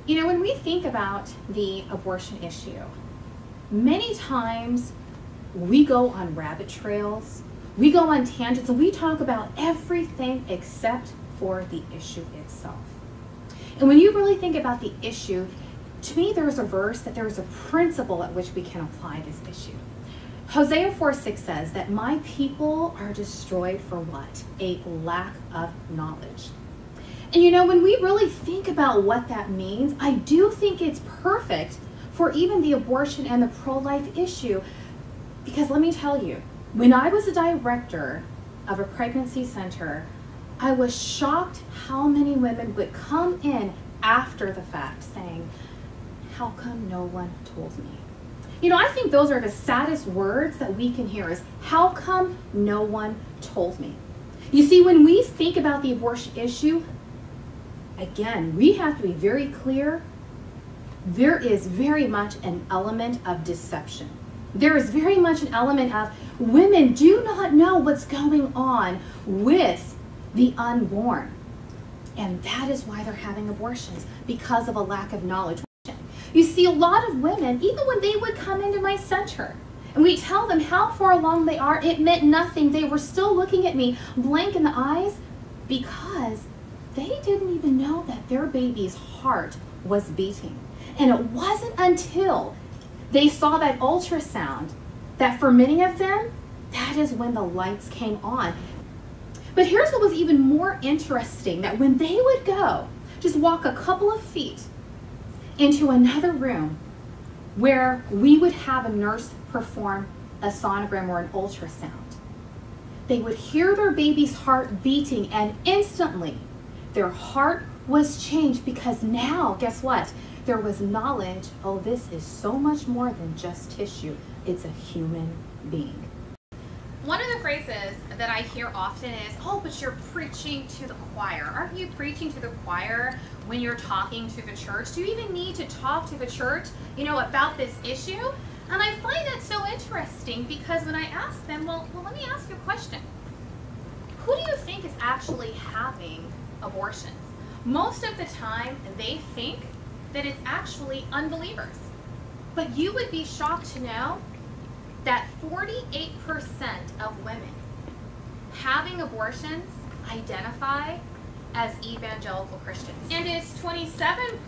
You know, when we think about the abortion issue, many times we go on rabbit trails, we go on tangents, and we talk about everything except for the issue itself. And when you really think about the issue, to me there's a verse that there's a principle at which we can apply this issue. Hosea 4:6 says that my people are destroyed for what? A lack of knowledge. And you know, when we really think about what that means, I do think it's perfect for even the abortion and the pro-life issue. Because let me tell you, when I was a director of a pregnancy center, I was shocked how many women would come in after the fact saying, how come no one told me? You know, I think those are the saddest words that we can hear is, how come no one told me? You see, when we think about the abortion issue, again, we have to be very clear. There is very much an element of deception. There is very much an element of women do not know what's going on with the unborn. And that is why they're having abortions, because of a lack of knowledge. You see, a lot of women, even when they would come into my center and we tell them how far along they are, it meant nothing. They were still looking at me blank in the eyes because they didn't even know that their baby's heart was beating. And it wasn't until they saw that ultrasound that for many of them, that is when the lights came on. But here's what was even more interesting, that when they would go, just walk a couple of feet into another room where we would have a nurse perform a sonogram or an ultrasound, they would hear their baby's heart beating, and instantly their heart was changed, because now, guess what? There was knowledge, oh, this is so much more than just tissue. It's a human being. One of the phrases that I hear often is, oh, but you're preaching to the choir. Aren't you preaching to the choir when you're talking to the church? Do you even need to talk to the church, about this issue? And I find that so interesting, because when I ask them, well, let me ask you a question. Who do you think is actually having abortions? Most of the time, they think that it's actually unbelievers. But you would be shocked to know that 48% of women having abortions identify as evangelical Christians. And it's 27%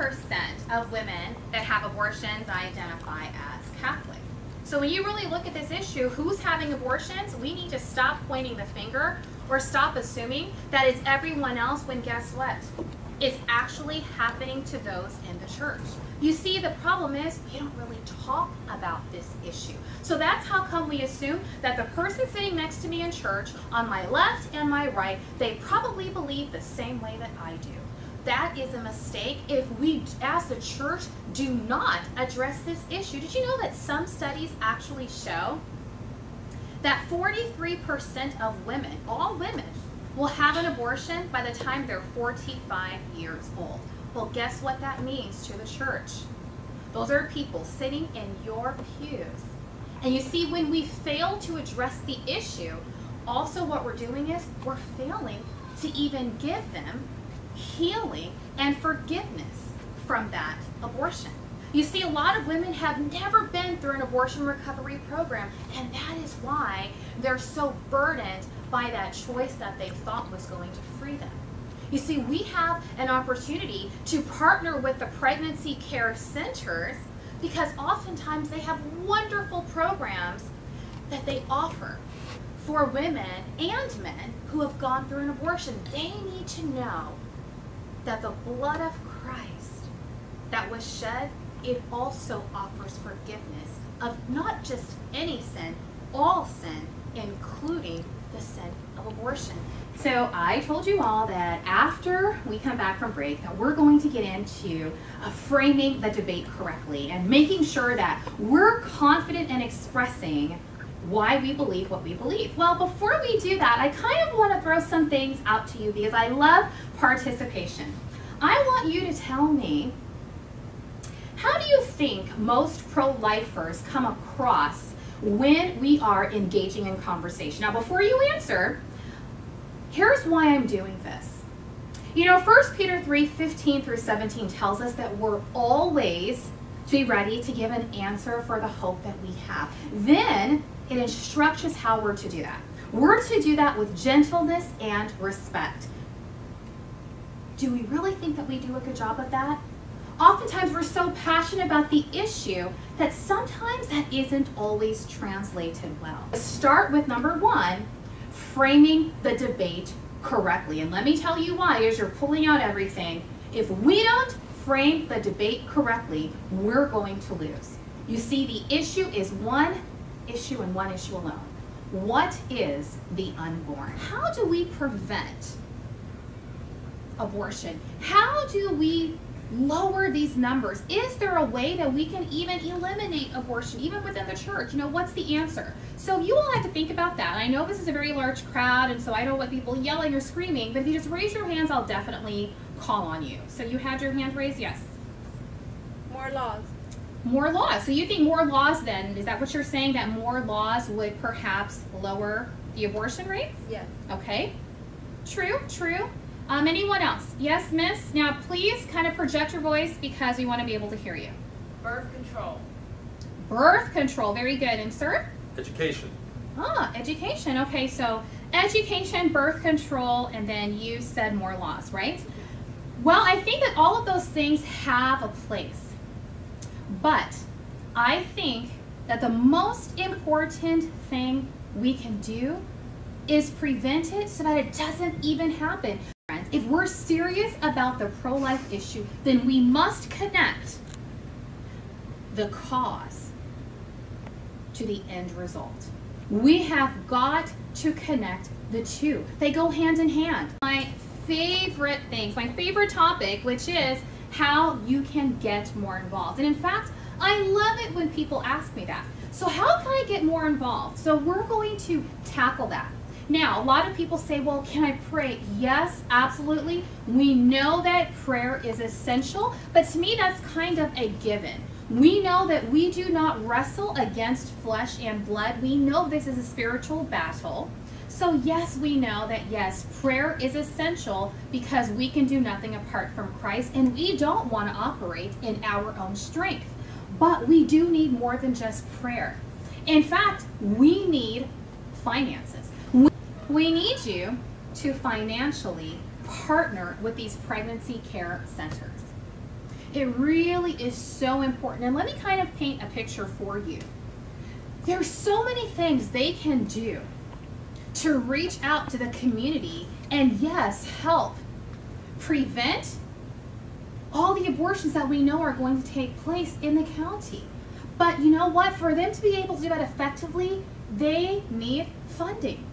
of women that have abortions identify as Catholic. So when you really look at this issue, who's having abortions, we need to stop pointing the finger or stop assuming that it's everyone else, when guess what? It's actually happening to those in the church. You see, the problem is we don't really talk about this issue. So that's how come we assume that the person sitting next to me in church, on my left and my right, they probably believe the same way that I do. That is a mistake if we, as the church, do not address this issue. Did you know that some studies actually show that 43% of women, all women, will have an abortion by the time they're 45 years old? Well, guess what that means to the church? Those are people sitting in your pews. And you see, when we fail to address the issue, also what we're doing is we're failing to even give them healing and forgiveness from that abortion. You see, a lot of women have never been through an abortion recovery program, and that is why they're so burdened by that choice that they thought was going to free them. You see, we have an opportunity to partner with the pregnancy care centers, because oftentimes they have wonderful programs that they offer for women and men who have gone through an abortion. They need to know that the blood of Christ that was shed, it also offers forgiveness of not just any sin, all sin, including the sin of abortion. So I told you all that after we come back from break, that we're going to get into framing the debate correctly and making sure that we're confident in expressing why we believe what we believe. Well, before we do that, I kind of want to throw some things out to you, because I love participation. I want you to tell me, how do you think most pro-lifers come across when we are engaging in conversation? Now, before you answer, here's why I'm doing this. You know, 1 Peter 3:15 through 17 tells us that we're always to be ready to give an answer for the hope that we have. Then it instructs us how we're to do that. We're to do that with gentleness and respect. Do we really think that we do a good job of that? Oftentimes we're so passionate about the issue that sometimes that isn't always translated well. Let's start with number 1, framing the debate correctly. And let me tell you why, as you're pulling out everything. If we don't frame the debate correctly, we're going to lose. You see, the issue is one issue and one issue alone. What is the unborn? How do we prevent abortion? How do we lower these numbers? Is there a way that we can even eliminate abortion, even within the church? You know, what's the answer? So you all have to think about that. I know this is a very large crowd, and so I don't want people yelling or screaming, but if you just raise your hands, I'll definitely call on you. So you had your hand raised? Yes. More laws. More laws. So you think more laws then, is that what you're saying, that more laws would perhaps lower the abortion rates? Yes. Okay. True, true. Anyone else? Yes, miss? Now please kind of project your voice because we want to be able to hear you. Birth control. Birth control, very good. And sir? Education. Ah, education. Okay, so education, birth control, and then you said more laws, right? Well, I think that all of those things have a place. But I think that the most important thing we can do is prevent it so that it doesn't even happen. If we're serious about the pro-life issue, then we must connect the cause to the end result. We have got to connect the two. They go hand in hand. My favorite things, my favorite topic, which is how you can get more involved. And in fact, I love it when people ask me that. So how can I get more involved? So we're going to tackle that. Now, a lot of people say, well, can I pray? Yes, absolutely. We know that prayer is essential, but to me, that's kind of a given. We know that we do not wrestle against flesh and blood. We know this is a spiritual battle. So yes, we know that yes, prayer is essential because we can do nothing apart from Christ, and we don't want to operate in our own strength. But we do need more than just prayer. In fact, we need finances. We need you to financially partner with these pregnancy care centers. It really is so important. And let me kind of paint a picture for you. There's so many things they can do to reach out to the community and yes, help prevent all the abortions that we know are going to take place in the county. But you know what? For them to be able to do that effectively, they need funding.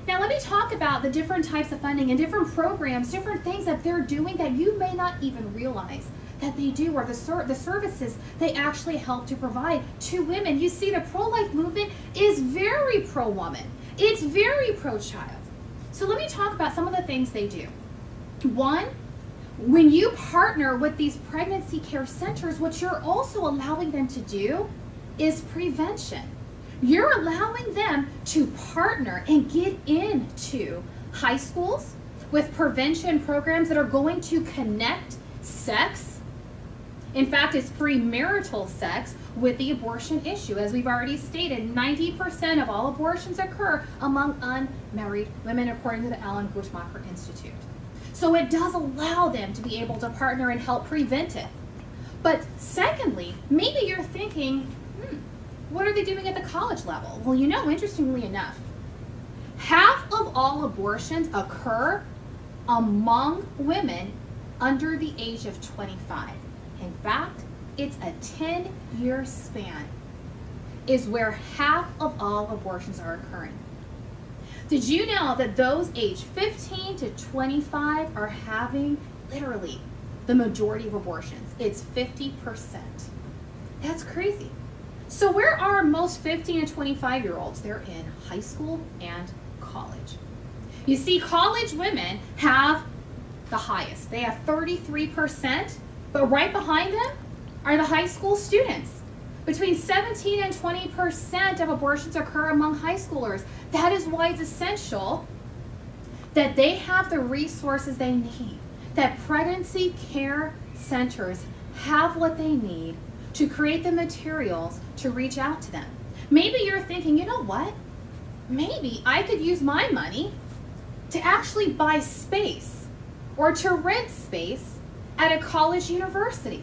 Now let me talk about the different types of funding and different programs, different things that they're doing that you may not even realize that they do, or the services they actually help to provide to women. You see, the pro-life movement is very pro-woman. It's very pro-child. So let me talk about some of the things they do. One, when you partner with these pregnancy care centers, what you're also allowing them to do is prevention. You're allowing them to partner and get into high schools with prevention programs that are going to connect sex. In fact, it's premarital sex with the abortion issue. As we've already stated, 90% of all abortions occur among unmarried women, according to the Alan Guttmacher Institute. So it does allow them to be able to partner and help prevent it. But secondly, maybe you're thinking, what are they doing at the college level? Well, you know, interestingly enough, half of all abortions occur among women under the age of 25. In fact, it's a 10-year span is where half of all abortions are occurring. Did you know that those aged 15 to 25 are having literally the majority of abortions? It's 50%. That's crazy. So where are most 15 and 25-year-olds? They're in high school and college. You see, college women have the highest. They have 33%, but right behind them are the high school students. Between 17 and 20% of abortions occur among high schoolers. That is why it's essential that they have the resources they need, that pregnancy care centers have what they need to create the materials to reach out to them. Maybe you're thinking, you know what? Maybe I could use my money to actually buy space or to rent space at a college university.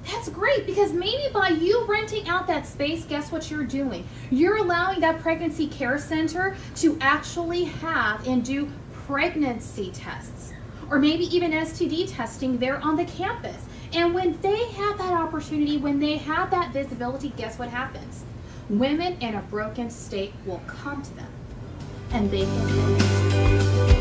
That's great, because maybe by you renting out that space, guess what you're doing? You're allowing that pregnancy care center to actually have and do pregnancy tests, or maybe even STD testing there on the campus. And when they have that opportunity, when they have that visibility, guess what happens? Women in a broken state will come to them, and they can